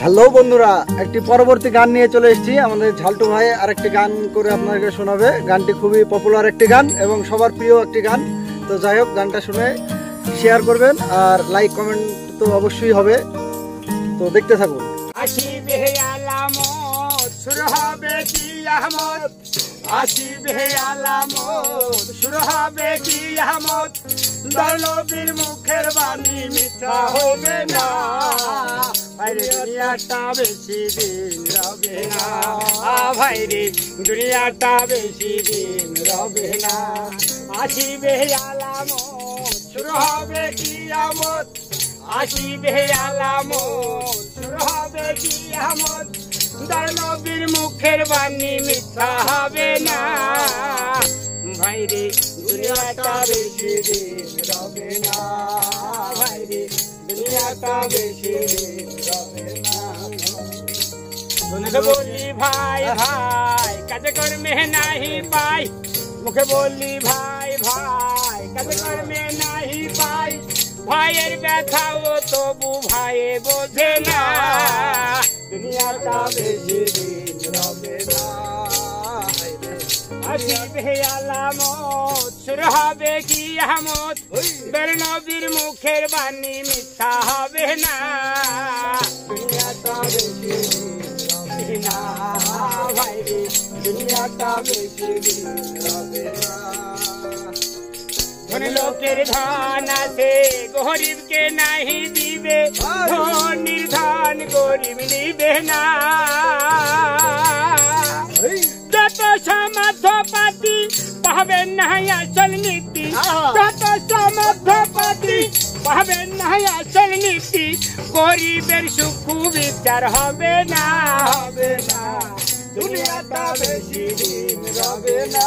Hello বন্ধুরা, একটি পরবর্তী গান নিয়ে চলে এসেছি। আমাদের ঝালটু ভাই আরেকটি গান করে আপনাদেরকে শোনাবে। গানটি খুবই পপুলার একটি গান এবং সবার প্রিয় একটি গান। তো যাই হোক, গানটা শুনে শেয়ার করবেন আর লাইক কমেন্ট তো অবশ্যই হবে। তো দেখতে থাকুন। আসিবে আলামত শুরু হবে কিয়ামত, আসিবে আলামত শুরু হবে কিয়ামত, নবীর মুখের বাণী মিথ্যা হবে না, ভাইরে দুনিয়াটা বেশি দিন রবে না, ভাইরে দুনিয়াটা বেশি দিন রবে না। আসিবে আলামত শুরু হবে কিয়ামত, আসিবে আলামত শুরু হবে কিয়ামত, নবীর মুখের বাণী মিথ্যা হবে না, ভাইরে দুনিয়াটা বেশি দিন রবে না, ভাইরে দুনিয়াটা বেশি দিন রবে না। মুখে বলি ভাই ভাই কাজে কর্মে নাহি পাই, মুখে বলি ভাই ভাই কাজে কর্মে নাহি পাই, ভাইয়ের ব্যথাও তবু ভাইয়ে বোঝে না, দুনিয়াটা বেশি দিন রবে না, আসিবে আলামত শুরু হবে কিয়ামত, নবীর মুখের বাণী মিথ্যা হবে না, দুনিয়াটা বেশি দিন রবে না, ভাইরে দুনিয়াটা বেশি দিন রবে না। ধনী লোকের ধন আছে গরিবকে নাহি দিবে, ধনীর ধন গরিব নিবে না, যত সামর্থ্যপাতি পাবেন না আসল নীতি, যত সামর্থ্যপাতি পাবেন না আসল নীতি, গরিবের সুখ বিচার হবে না, হবে না, দুনিয়াটা বেশি দিন রবে না,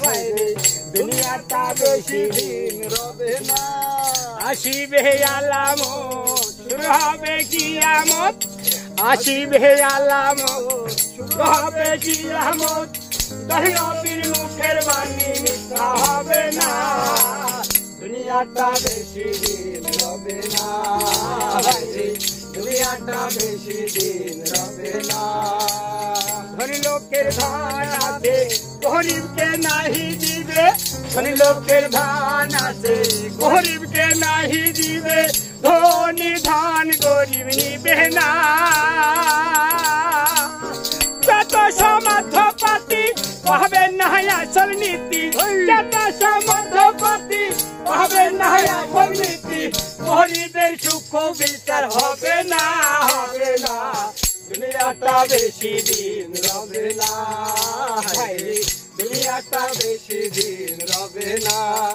ভাইরে দুনিয়াটা বেশি দিন রবে না। আসিবে আলামত শুরু হবে কিয়ামত, আসিবে আলামত শুরু হবে কিয়ামত, নবীর মুখের বাণী মিথ্যা হবে না, দুনিয়াটা বেশি দিন রবে না, ভাইরে দুনিয়াটা বেশি দিন রবে না। ধনী লোকের ধন আছে গরিবকে নাহি দিবে, ধনী লোকের ধন আছে গরিবকে নাহি দিবে, ধনী ধন গরিব নিবে না, যত সামর্থ্যপাতি পাবেন না আসল নীতি, যত সামর্থ্যপাতি পাবেন না আসল নীতি, গরিবের সুখ বিচার হবে না, হবে না, দুনিয়াটা বেশি দিন রবে না, দুনিয়াটা বেশি দিন রবে না।